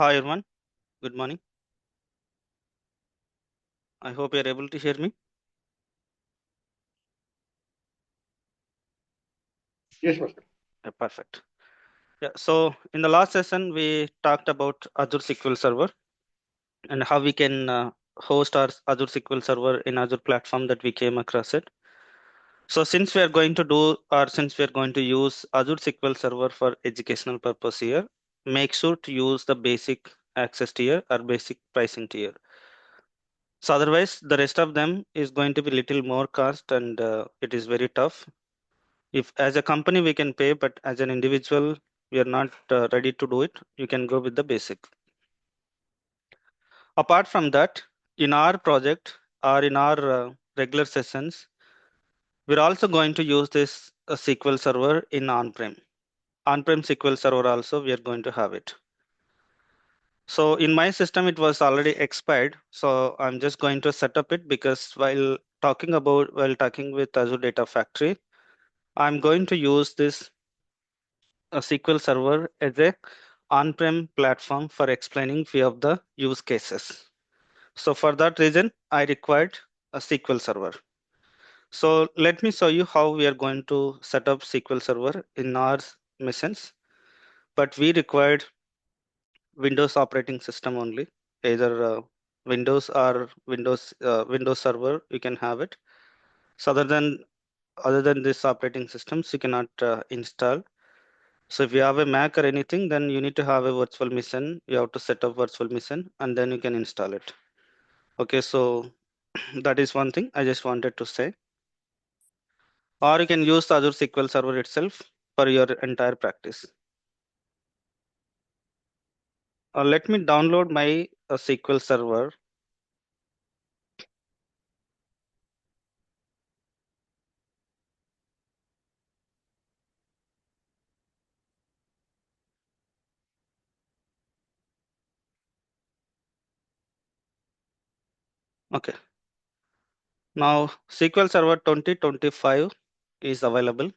Hi everyone, good morning. I hope you're able to hear me. Yes, Master. Perfect. Yeah, so in the last session, we talked about Azure SQL Server and how we can host our Azure SQL Server in Azure platform that we came across it. So since we are going to do, or since we are going to use Azure SQL Server for educational purpose here, make sure to use the basic access tier or basic pricing tier. So otherwise, the rest of them is going to be little more cost and it is very tough. If as a company we can pay, but as an individual we are not ready to do it, you can go with the basic. Apart from that, in our project or in our regular sessions, we're also going to use this SQL server in on-prem. On-prem SQL server also we are going to have it. So in my system it was already expired, so I'm just going to set up it because while talking with Azure Data Factory, I'm going to use this SQL Server as a on-prem platform for explaining few of the use cases. So for that reason, I required a SQL Server. So let me show you how we are going to set up SQL Server in our missions. But we required Windows operating system only, either Windows or Windows Server. You can have it. So other than this operating systems, you cannot install. So if you have a Mac or anything, then you need to have a virtual machine. You have to set up virtual machine and then you can install it. Okay, so that is one thing I just wanted to say. Or you can use the Azure SQL Server itself for your entire practice. Let me download my SQL Server. Okay, now SQL Server 2025 is available.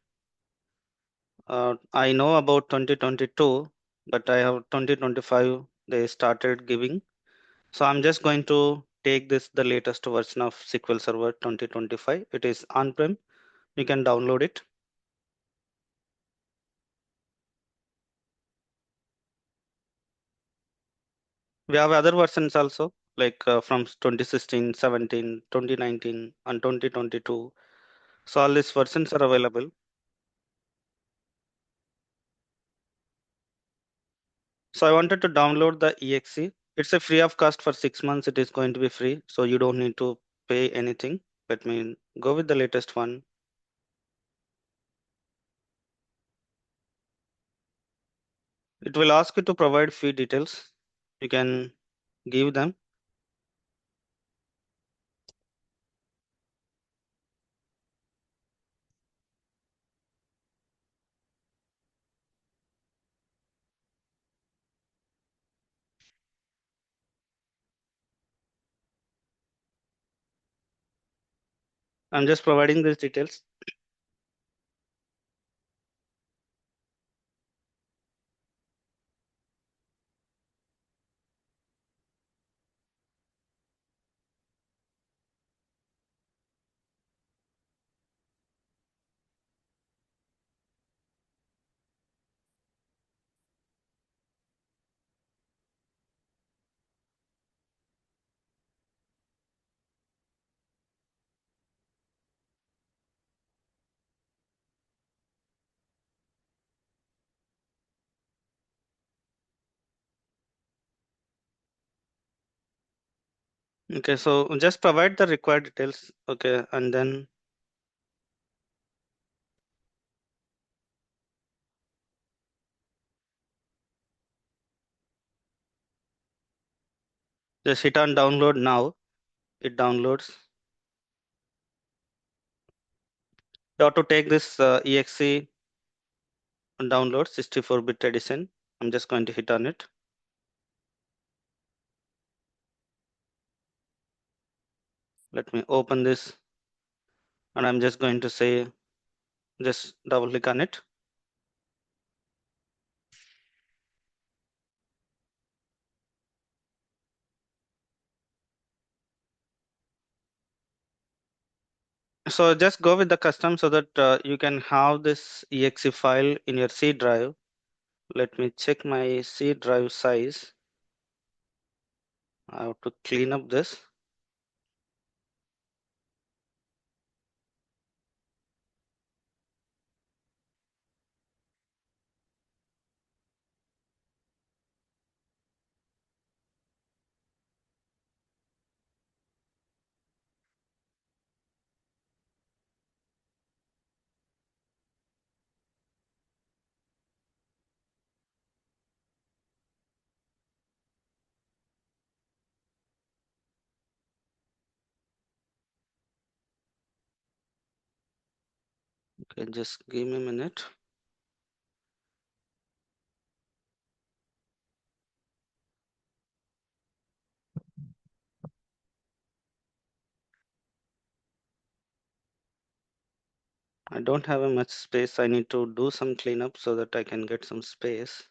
I know about 2022, but I have 2025 they started giving. So I'm just going to take this the latest version of SQL Server 2025. It is on-prem. You can download it. We have other versions also, like from 2016, 17, 2019, and 2022. So all these versions are available. So I wanted to download the exe. It's a free of cost for 6 months. It is going to be free, so you don't need to pay anything. Let me go with the latest one. It will ask you to provide few details. You can give them. I'm just providing these details. Okay, so just provide the required details. Okay, and then just hit on download now. It downloads. You have to take this exe and download 64-bit edition. I'm just going to hit on it. Let me open this and I'm just going to say, just double click on it. So just go with the custom so that you can have this exe file in your C drive. Let me check my C drive size. I have to clean up this. Okay, just give me a minute. I don't have much space. I need to do some cleanup so that I can get some space.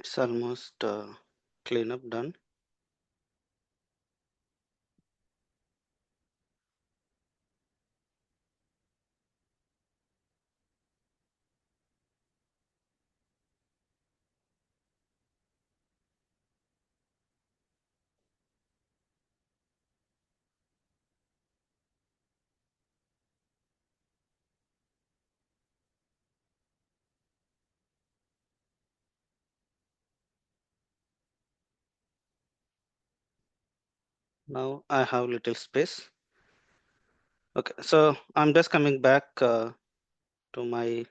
It's almost cleanup done. Now I have little space. Okay, so I'm just coming back to my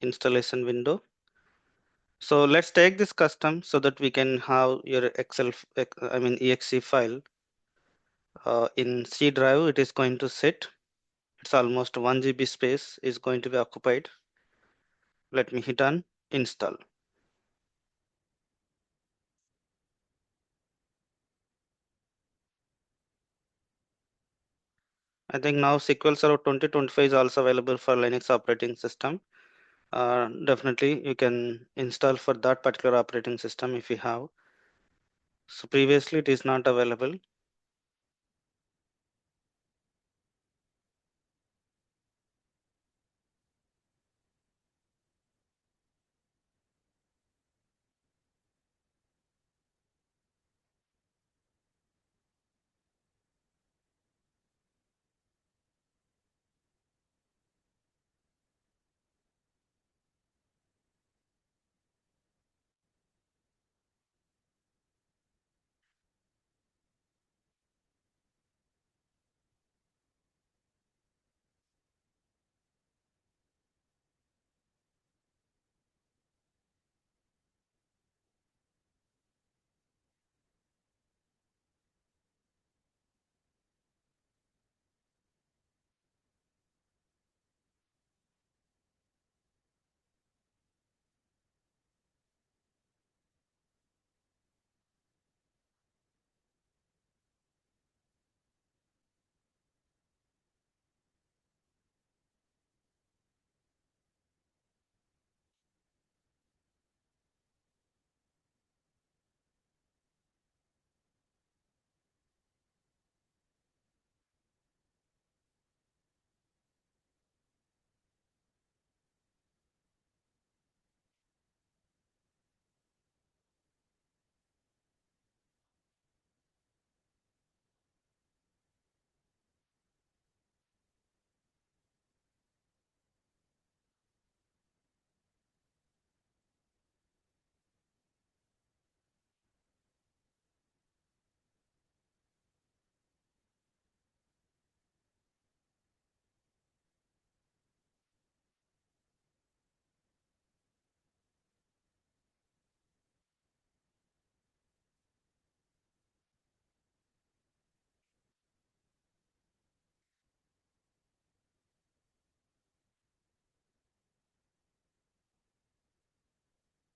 installation window. So let's take this custom so that we can have your exe file in C drive. It is going to sit. It's almost 1 GB space is going to be occupied. Let me hit on install. I think now SQL Server 2025 is also available for Linux operating system. Definitely you can install for that particular operating system if you have. So previously it is not available.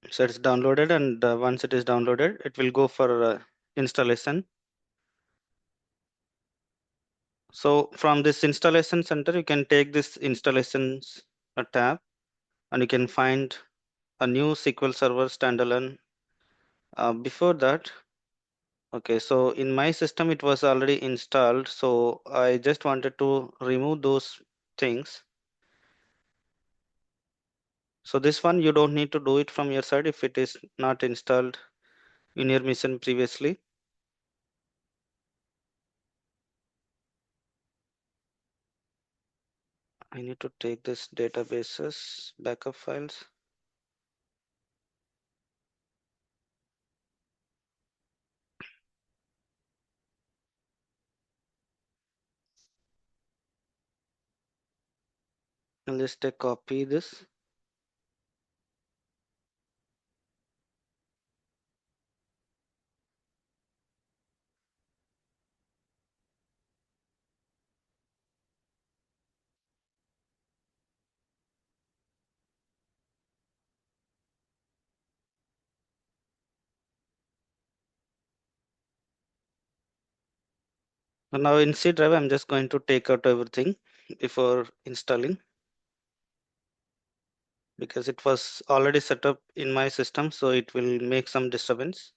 So it's downloaded, and once it is downloaded, it will go for installation. So from this installation center, you can take this installations tab, and you can find a new SQL Server standalone. Before that, okay, so in my system, it was already installed. So I just wanted to remove those things. So this one, you don't need to do it from your side if it is not installed in your mission previously. I need to take this databases backup files. And let's take copy this. So now in C drive, I'm just going to take out everything before installing. because it was already set up in my system, so it will make some disturbance.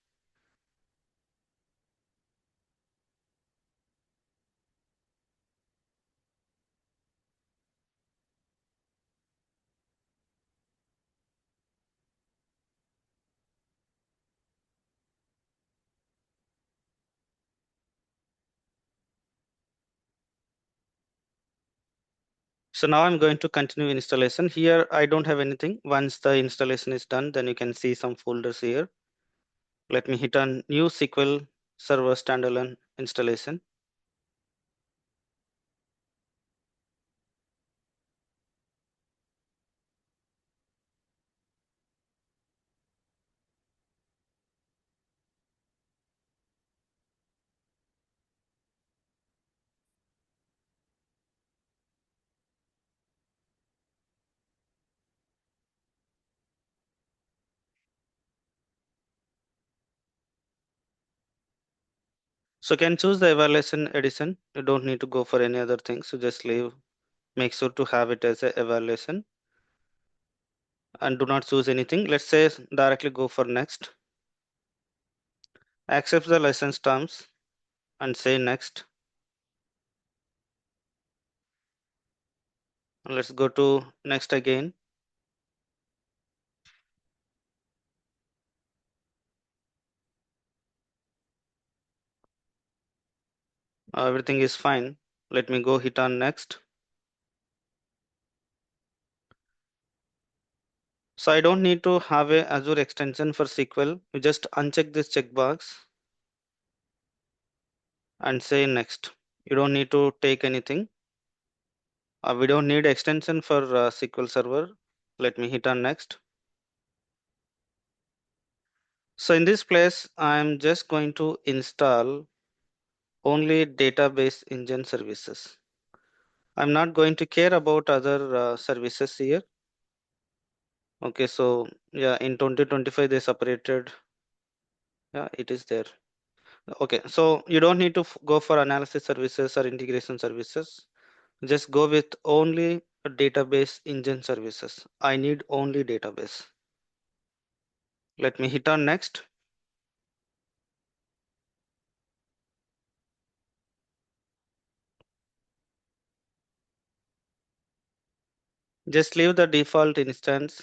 So now I'm going to continue installation. Here I don't have anything. Once the installation is done, then you can see some folders here. Let me hit on new SQL Server standalone installation. So you can choose the evaluation edition. You don't need to go for any other things. So just leave, make sure to have it as a evaluation and do not choose anything. Let's say directly go for next. Accept the license terms and say next. Let's go to next again. Everything is fine. Let me go hit on next. So I don't need to have a Azure extension for SQL. You just uncheck this checkbox and say next. You don't need to take anything. We don't need extension for SQL Server. Let me hit on next. So in this place, I'm just going to install only database engine services. I'm not going to care about other services here. Okay, so yeah, in 2025 they separated. Yeah, it is there. Okay, so you don't need to go for analysis services or integration services. Just go with only database engine services. I need only database. Let me hit on next. Just leave the default instance.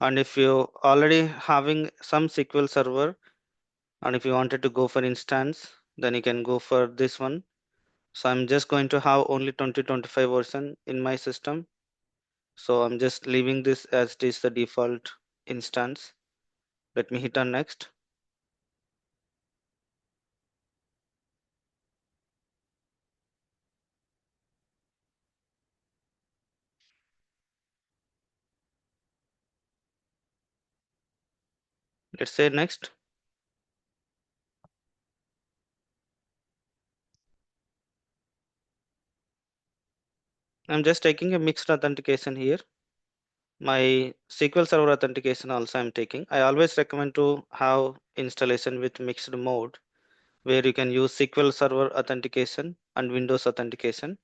And if you already having some SQL server, and if you wanted to go for instance, then you can go for this one. So I'm just going to have only 2025 version in my system. So I'm just leaving this as it is the default instance. Let me hit on next. Let's say next. I'm just taking a mixed authentication here. My SQL Server authentication also I'm taking. I always recommend to have installation with mixed mode where you can use SQL Server authentication and Windows authentication.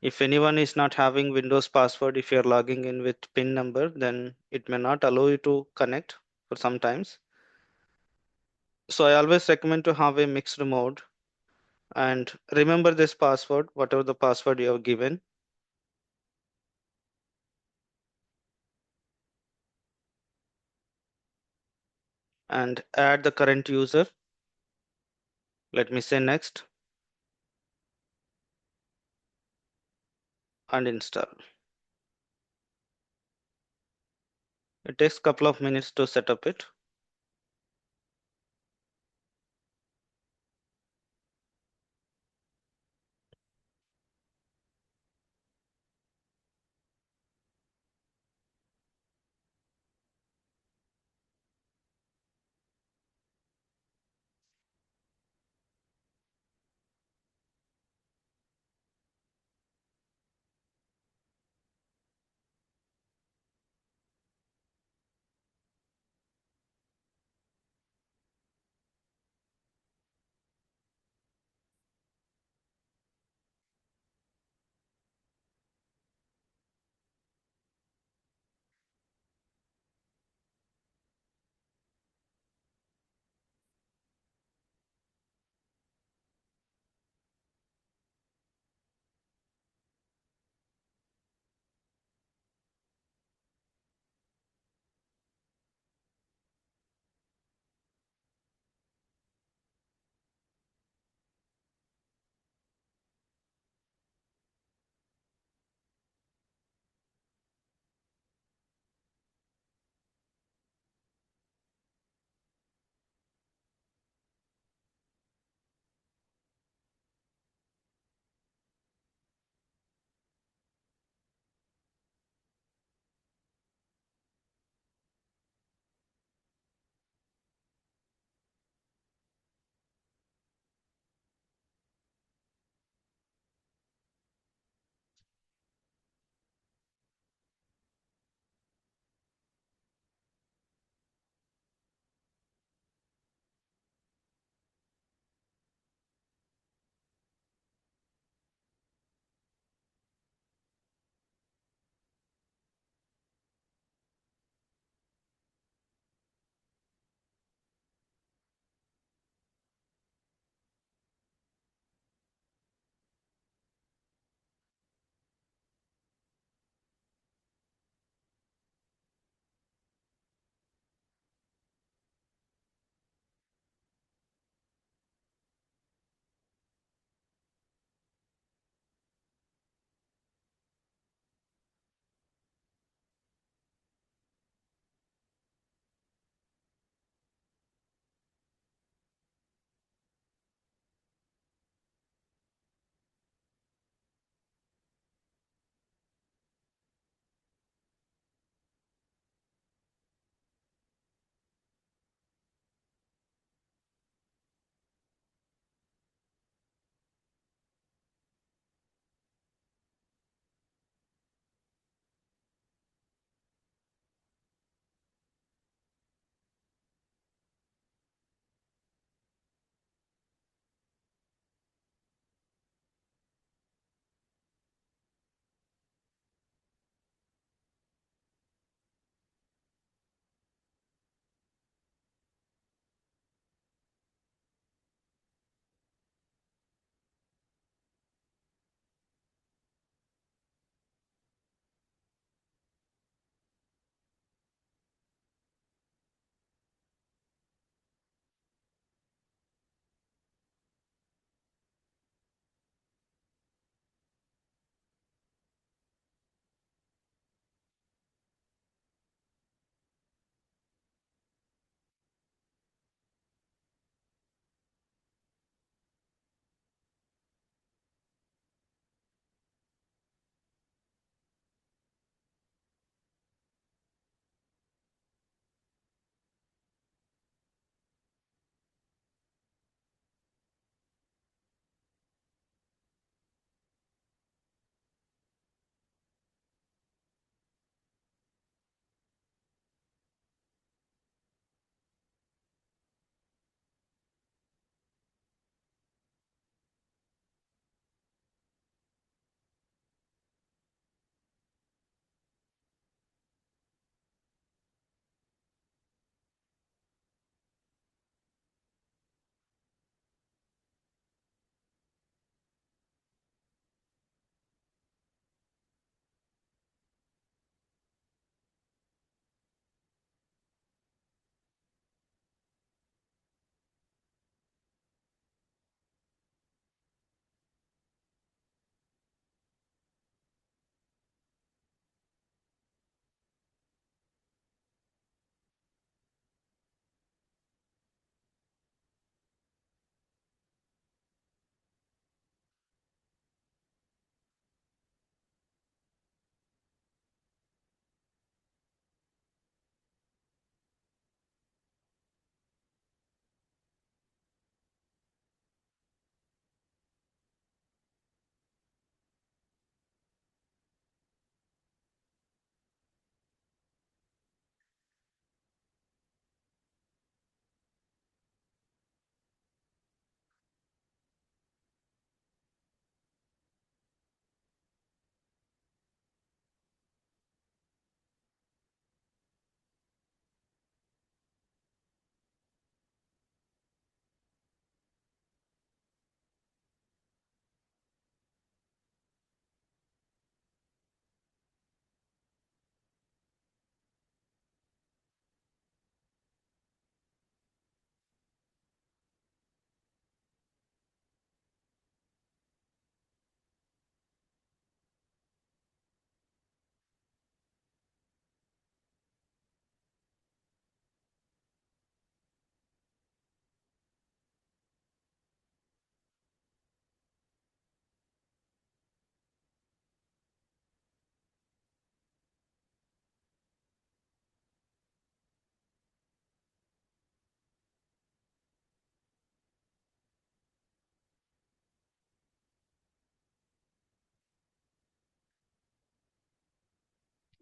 If anyone is not having Windows password, if you're logging in with PIN number, then it may not allow you to connect for sometimes. So I always recommend to have a mixed mode and remember this password, whatever the password you have given. And add the current user. Let me say next and install. It takes a couple of minutes to set up it.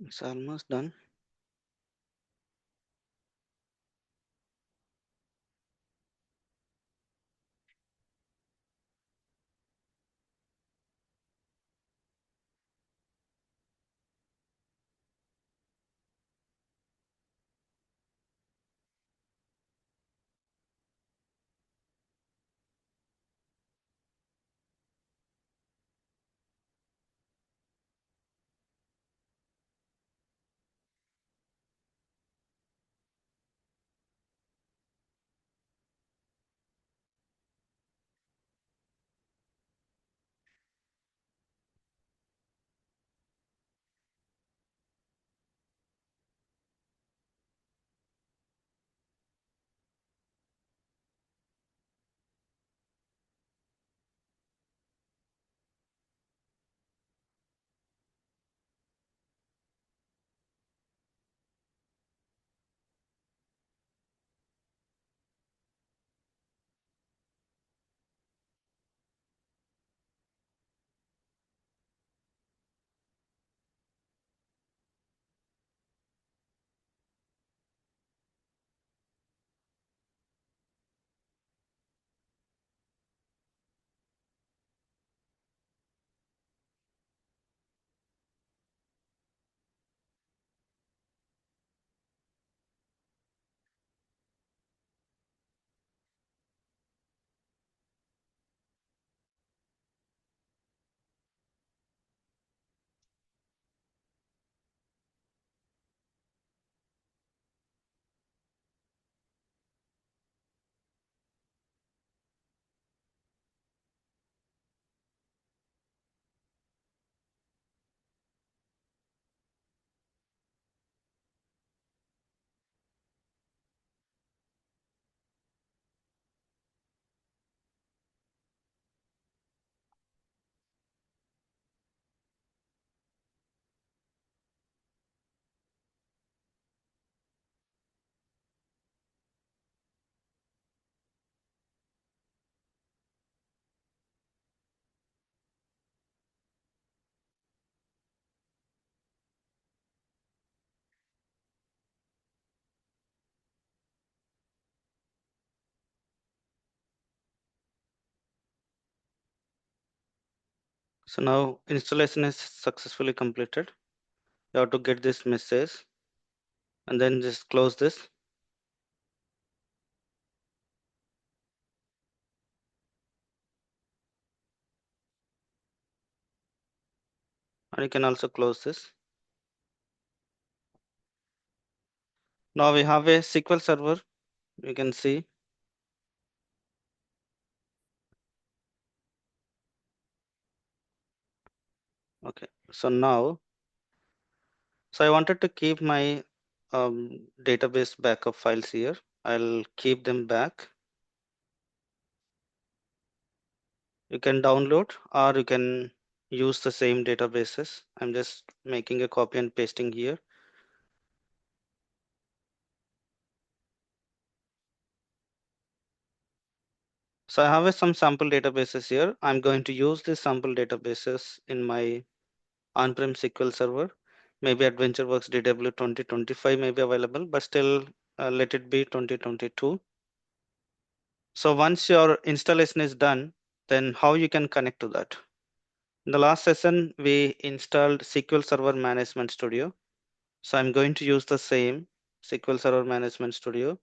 It's almost done. So now installation is successfully completed. You have to get this message and then just close this. And you can also close this. Now we have a SQL server. You can see. Okay. So I wanted to keep my database backup files here. I'll keep them back. You can download or you can use the same databases. I'm just making a copy and pasting here. So I have some sample databases here. I'm going to use these sample databases in my on-prem SQL server. Maybe AdventureWorks DW 2025 may be available, but still let it be 2022. So once your installation is done, then how you can connect to that? In the last session, we installed SQL Server Management Studio. So I'm going to use the same SQL Server Management Studio.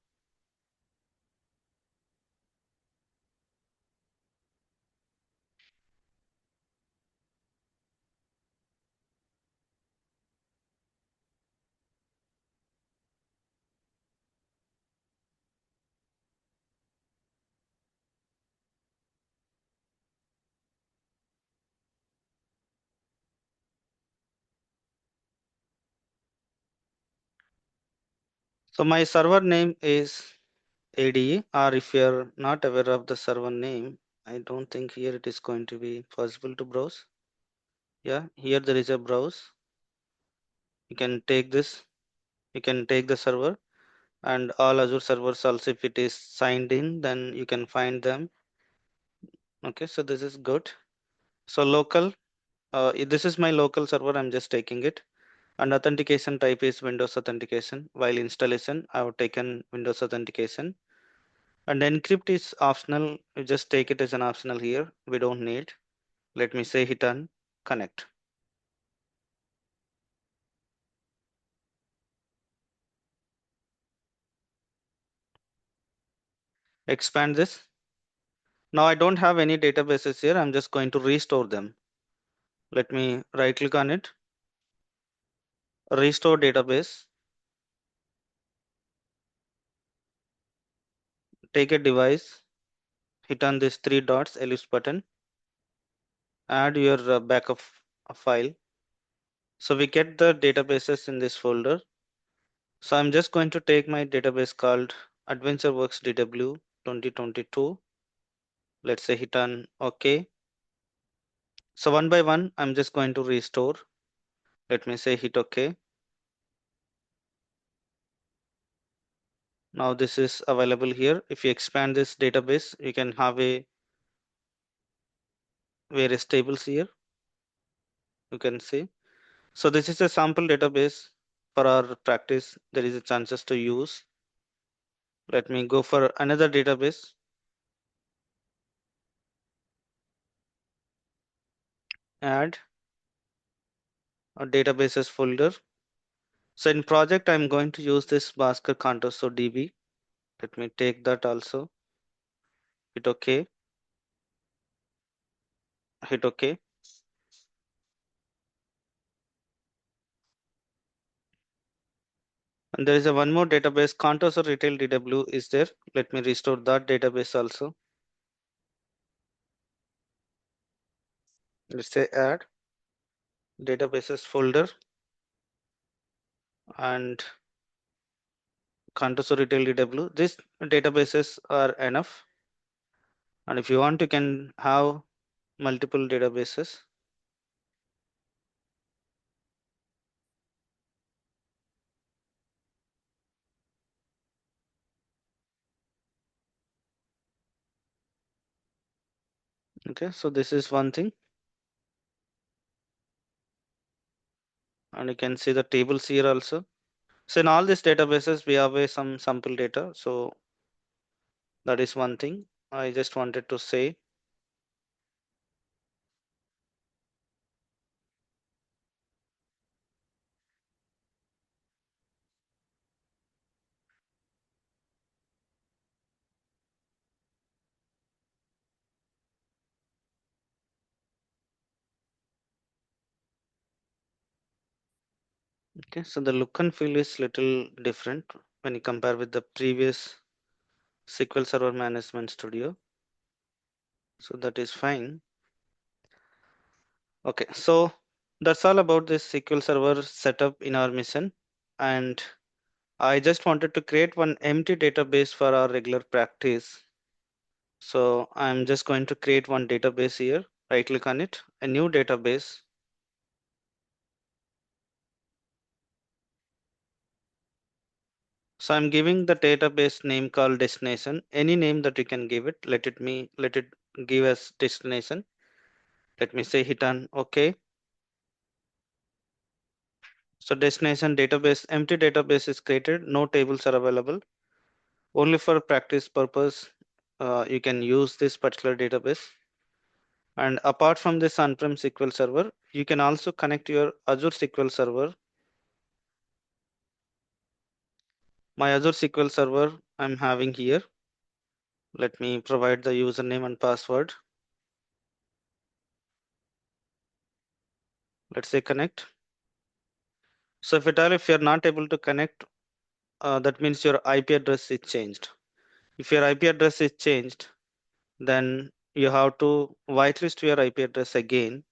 So my server name is ADE, or if you're not aware of the server name, I don't think here it is going to be possible to browse. Yeah, here there is a browse. You can take this, you can take the server and all Azure servers also, if it is signed in, then you can find them. Okay, so this is good. So local, this is my local server, I'm just taking it. And authentication type is Windows authentication. While installation, I have taken Windows authentication. And encrypt is optional. You just take it as an optional here. We don't need. Let me say hit on connect. Expand this. Now I don't have any databases here. I'm just going to restore them. Let me right click on it. Restore database. Take a device. Hit on this three dots ellipse button. Add your backup file. So we get the databases in this folder. So I'm just going to take my database called AdventureWorks DW 2022. Let's say hit on OK. So one by one, I'm just going to restore. Let me say hit OK. Now this is available here. If you expand this database, you can have a various tables here. You can see. So this is a sample database for our practice. There is a chances to use. Let me go for another database. Add a databases folder. So in project, I'm going to use this Bhaskar Contoso DB. Let me take that also. Hit OK. Hit OK. And there is a one more database, Contoso Retail DW is there. Let me restore that database also. Let's say add databases folder and Contoso Retail DW. These databases are enough. And if you want, you can have multiple databases. Okay, so this is one thing. And you can see the tables here also. So in all these databases, we have some sample data. So that is one thing I just wanted to say. Okay, so the look and feel is little different when you compare with the previous SQL Server Management Studio. So that is fine. Okay, so that's all about this SQL Server setup in our mission. And I just wanted to create one empty database for our regular practice. So I'm just going to create one database here. Right click on it, a new database. So I'm giving the database name called destination. Any name that you can give it. Let it give as destination. Let me say hit on OK. So destination database, empty database is created. No tables are available. Only for practice purpose, you can use this particular database. And apart from this on-prem SQL Server, you can also connect your Azure SQL Server. My Azure SQL Server I'm having here. Let me provide the username and password. Let's say connect. So if you're not able to connect, that means your IP address is changed. If your IP address is changed, then you have to whitelist your IP address again.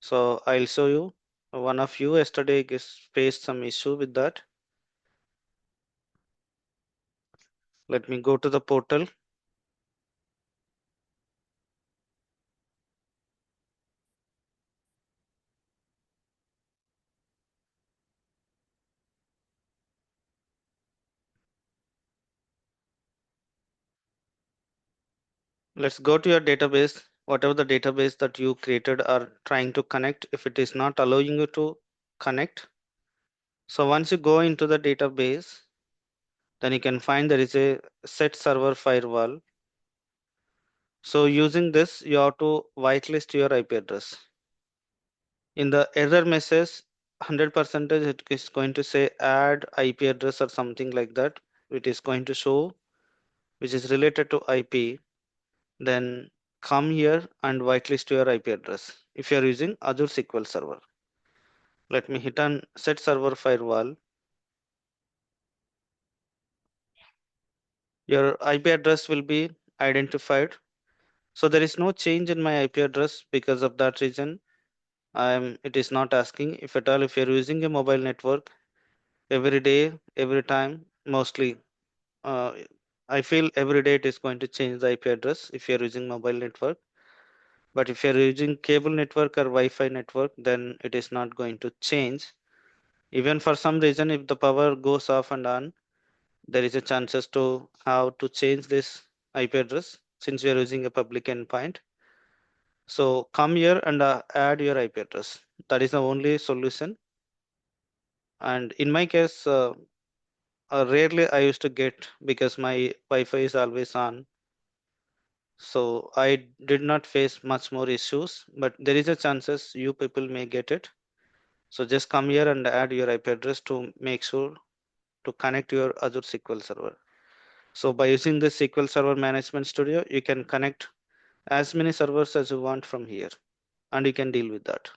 So I'll show you. One of you yesterday faced some issue with that. Let me go to the portal. Let's go to your database. Whatever the database that you created are trying to connect. If it is not allowing you to connect, So once you go into the database, then you can find there is a set server firewall. So using this, you have to whitelist your IP address. In the error message, 100% it is going to say add IP address or something like that. It is going to show which is related to IP. Then come here and whitelist your IP address if you are using Azure SQL Server. Let me hit on set server firewall. Your IP address will be identified. So there is no change in my IP address. Because of that reason, it is not asking. If at all, if you're using a mobile network every day, every time, mostly, uh, I feel every day it is going to change the IP address if you're using mobile network. But if you're using cable network or Wi-Fi network, then it is not going to change. Even for some reason, if the power goes off and on, there is a chances to how to change this IP address since we are using a public endpoint. So come here and add your IP address. That is the only solution. And in my case, rarely I used to get because my Wi-Fi is always on. So I did not face much more issues, but there is a chances you people may get it. So just come here and add your IP address to make sure to connect your Azure SQL Server. So by using the SQL Server Management Studio, you can connect as many servers as you want from here, and you can deal with that.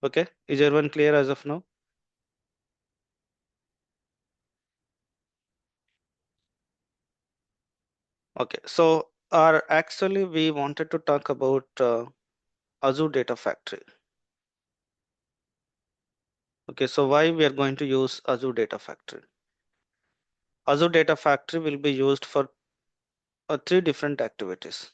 Okay, is everyone clear as of now? Okay, so actually we wanted to talk about Azure Data Factory. Okay, so why we are going to use Azure Data Factory? Azure Data Factory will be used for three different activities.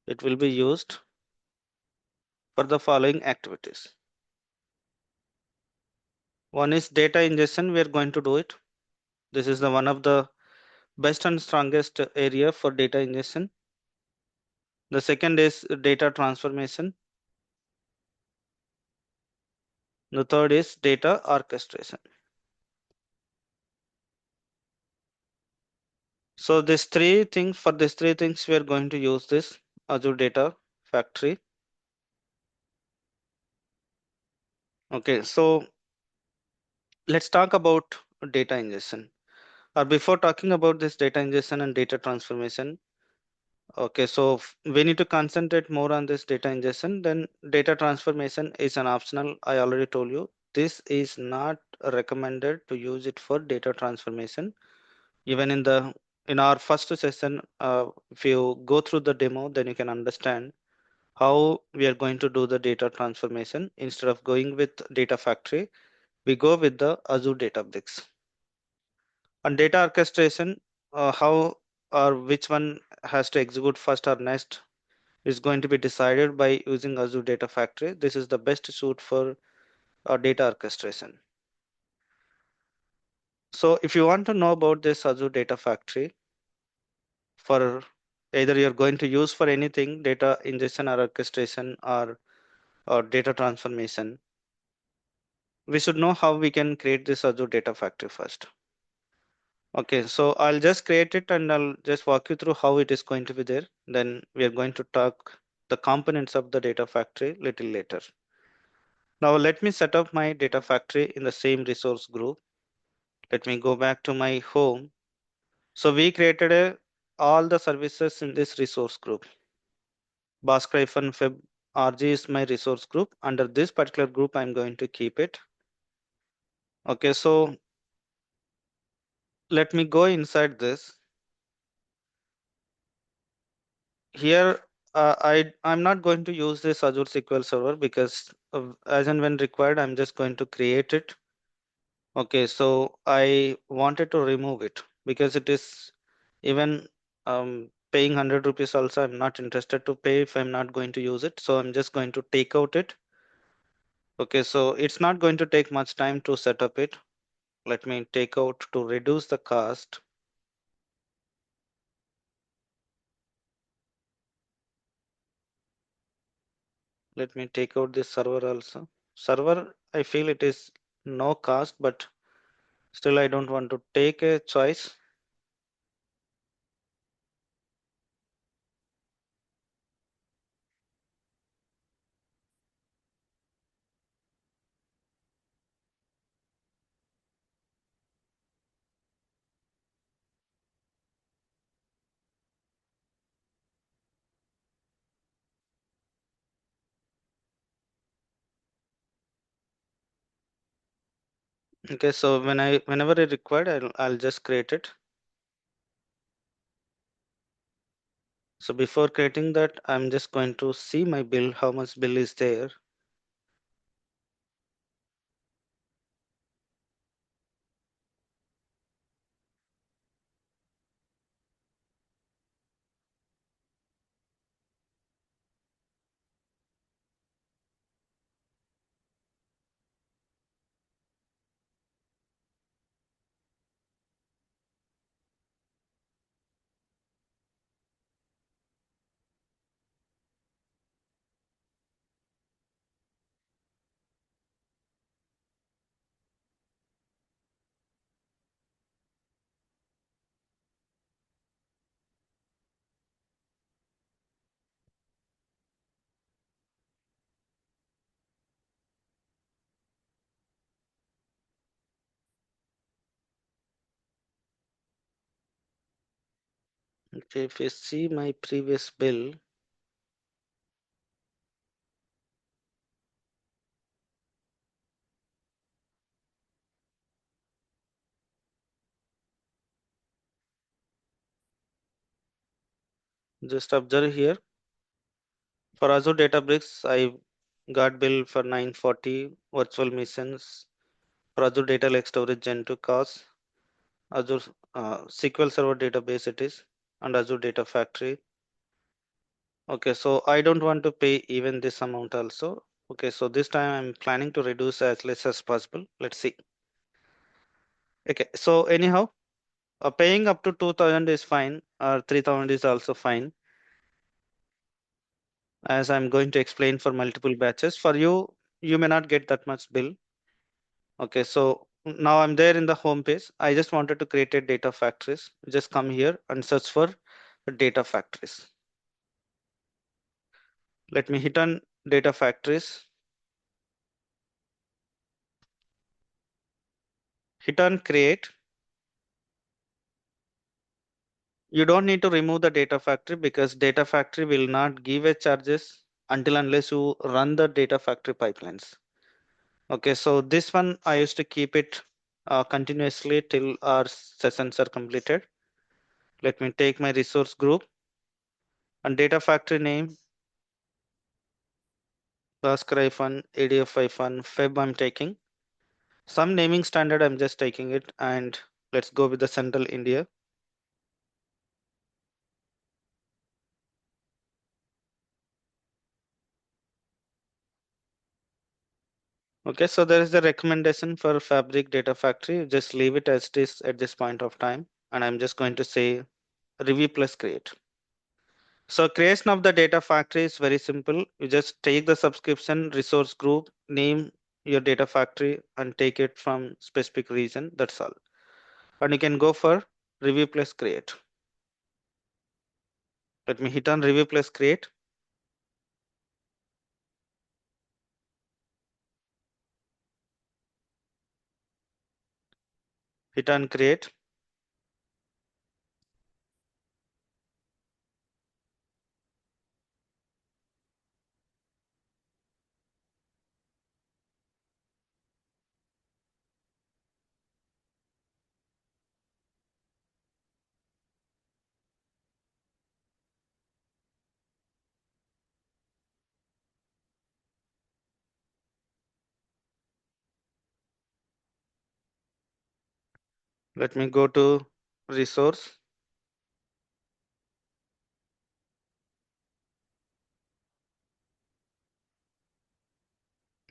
It will be used for the following activities. One is data ingestion. We are going to do it. This is the one of the best and strongest area for data ingestion. The second is data transformation. The third is data orchestration. So for these three things, we are going to use this Azure Data Factory. Okay, so let's talk about data ingestion. Or before talking about this data ingestion and data transformation, okay, so we need to concentrate more on this data ingestion. Then data transformation is an optional. I already told you this is not recommended to use it for data transformation. Even in our first session, if you go through the demo, then you can understand how we are going to do the data transformation. Instead of going with data factory, we go with the Azure Databricks. And data orchestration, how or which one has to execute first or next is going to be decided by using Azure Data Factory. This is the best suit for data orchestration. So if you want to know about this Azure Data Factory, for either you're going to use for anything, data ingestion or orchestration or data transformation, we should know how we can create this Azure Data Factory first. Okay, so I'll just create it and I'll just walk you through how it is going to be there. Then we are going to talk the components of the data factory little later. Now let me set up my data factory in the same resource group. Let me go back to my home. So we created all the services in this resource group. Bask-Feb RG is my resource group. Under this particular group, I'm going to keep it. Okay, so let me go inside this. Here, I'm not going to use this Azure SQL Server because as and when required, I'm just going to create it. Okay, so I wanted to remove it because it is even paying 100 rupees also. I'm not interested to pay if I'm not going to use it. So I'm just going to take out it. Okay, so it's not going to take much time to set up it. Let me take out to reduce the cost. Let me take out this server also. Server, I feel it is no cost, but still I don't want to take a choice. Okay, so whenever I required, I'll just create it. So before creating that, I'm just going to see my bill, how much bill is there. Okay, if you see my previous bill, just observe here. For Azure Databricks, I got bill for 940 virtual missions. For Azure Data Lake Storage Gen 2 costs, Azure SQL Server Database it is, and Azure Data Factory. Okay, so I don't want to pay even this amount also. Okay, so this time I'm planning to reduce as less as possible. Let's see. Okay, so anyhow, paying up to 2000 is fine, or 3000 is also fine, as I'm going to explain for multiple batches. For you, you may not get that much bill. Okay, so now I'm there in the home page. I just wanted to create a data factories. Just come here and search for data factories. Let me hit on data factories. Hit on create. You don't need to remove the data factory because data factory will not give a charges until unless you run the data factory pipelines. Okay, so this one I used to keep it continuously till our sessions are completed. Let me take my resource group and data factory name, Bhaskar ADF Feb I'm taking. Some naming standard I'm just taking it, and let's go with the Central India. Okay, so there is the recommendation for Fabric Data Factory. Just leave it as it is at this point of time. And I'm just going to say review plus create. So creation of the data factory is very simple. You just take the subscription resource group, name your data factory and take it from specific region. That's all. And you can go for review plus create. Let me hit on review plus create. Hit on create. Let me go to resource.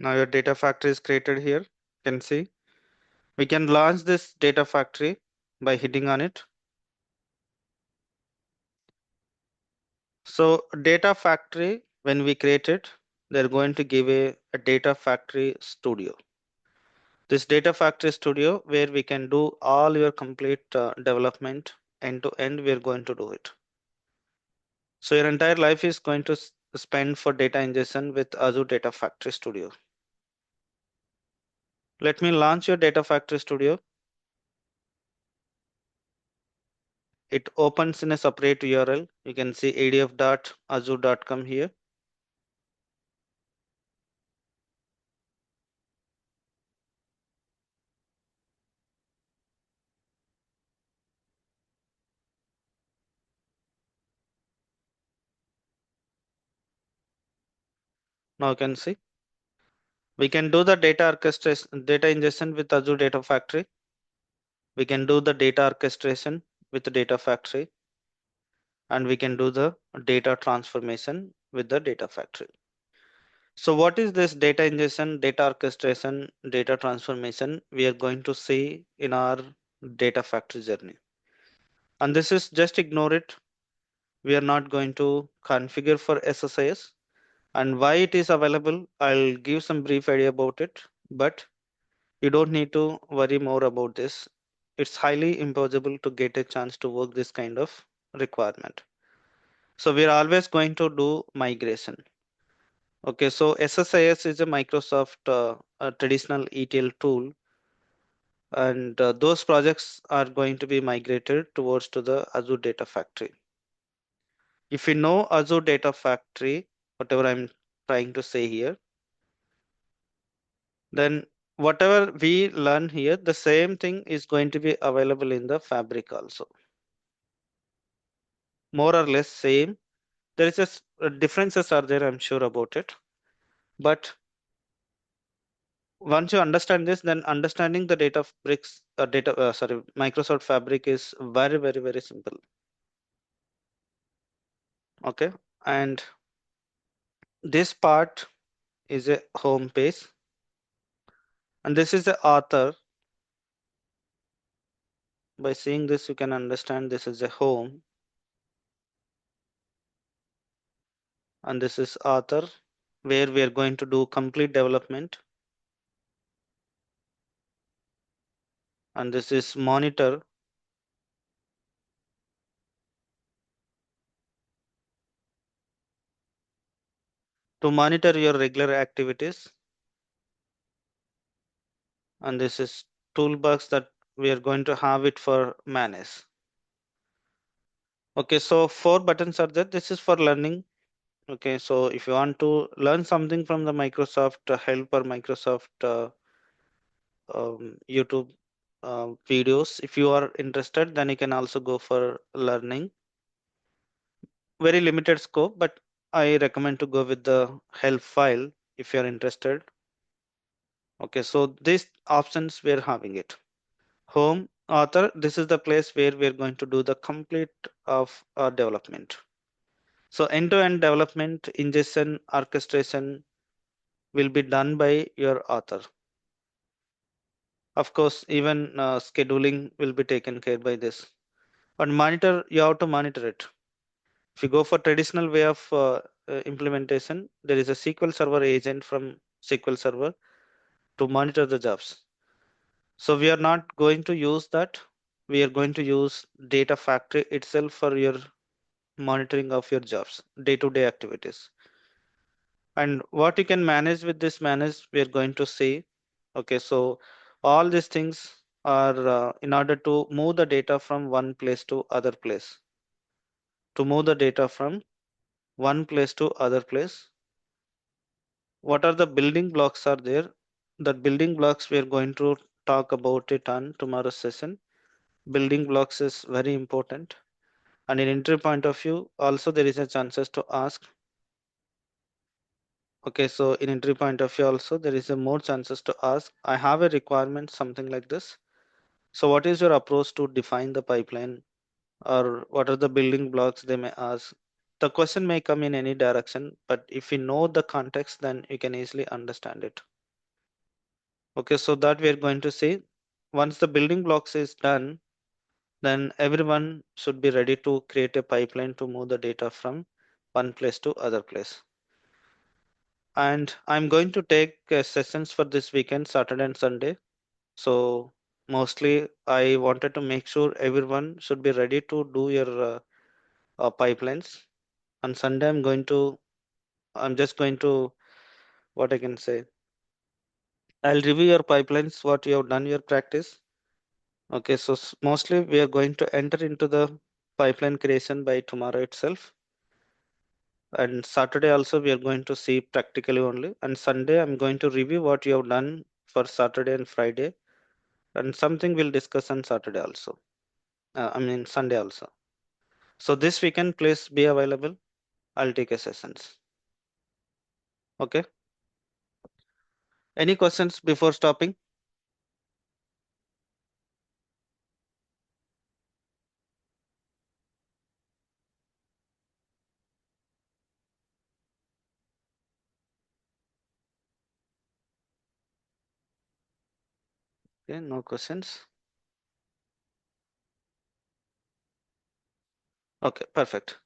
Now your data factory is created here. You can see We can launch this data factory by hitting on it. So data factory, when we create it, they're going to give a data factory studio. This data factory studio where we can do all your complete development end to end, we're going to do it. So your entire life is going to spend for data ingestion with Azure Data Factory Studio. Let me launch your Data Factory Studio. It opens in a separate URL. You can see adf.azure.com here. Now you can see we can do the data orchestration, data ingestion with Azure Data Factory. We can do the data orchestration with the Data Factory, and we can do the data transformation with the Data Factory. So what is this data ingestion, data orchestration, data transformation? We are going to see in our Data Factory journey. And this is just ignore it. We are not going to configure for SSIS, and why it is available. I'll give some brief idea about it, but you don't need to worry more about this. It's highly impossible to get a chance to work this kind of requirement. So we're always going to do migration. Okay, so SSIS is a Microsoft a traditional ETL tool, and those projects are going to be migrated towards to the Azure Data Factory. If you know Azure Data Factory, whatever I'm trying to say here, then whatever we learn here, the same thing is going to be available in the Fabric also. More or less same. There is differences are there, I'm sure about it. But once you understand this, then understanding the data bricks, Microsoft Fabric is very, very, very simple. Okay, and this part is a home page, and this is the author. By seeing this, you can understand this is a home, and this is author, where we are going to do complete development, and this is monitor. To monitor your regular activities, and this is toolbox that we are going to have it for manage. Okay, so 4 buttons are there. This is for learning. Okay, so if you want to learn something from the Microsoft help or Microsoft YouTube videos, if you are interested, then you can also go for learning. Very limited scope, but I recommend to go with the help file if you are interested. Okay, so these options we're having it. Home, author, this is the place where we're going to do the complete of our development. So end-to-end development, ingestion, orchestration will be done by your author. Of course, even scheduling will be taken care by this. But monitor, you have to monitor it. If you go for traditional way of implementation, there is a SQL Server agent from SQL Server to monitor the jobs. So we are not going to use that. We are going to use Data Factory itself for your monitoring of your jobs, day-to-day activities. And what you can manage with this manage, we are going to see. Okay, so all these things are in order to move the data from one place to other place. To move the data from one place to other place, what are the building blocks are there? That building blocks we are going to talk about it on tomorrow's session. Building blocks is very important. And in entry point of view, also there is a chances to ask. Okay, so in entry point of view also there is a more chances to ask. I have a requirement, something like this. So what is your approach to define the pipeline, or what are the building blocks they may ask? The question may come in any direction, but if you know the context, then you can easily understand it. Okay, so that we are going to see. once the building blocks is done, then everyone should be ready to create a pipeline to move the data from one place to other place. And I'm going to take sessions for this weekend, Saturday and Sunday. So mostly I wanted to make sure everyone should be ready to do your pipelines. On Sunday, I'm just going to, what I can say, I'll review your pipelines, what you have done, your practice. Okay, so mostly we are going to enter into the pipeline creation by tomorrow itself. And Saturday also we are going to see practically only. And Sunday I'm going to review what you have done for Saturday and Friday. And something we'll discuss on Saturday also. Sunday also. So this weekend, please be available. I'll take a sessions. Okay. Any questions before stopping? Okay, no questions. Okay, perfect.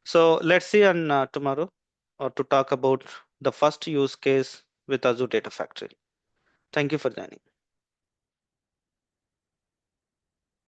So let's see on tomorrow to talk about the first use case with Azure Data Factory. Thank you for joining.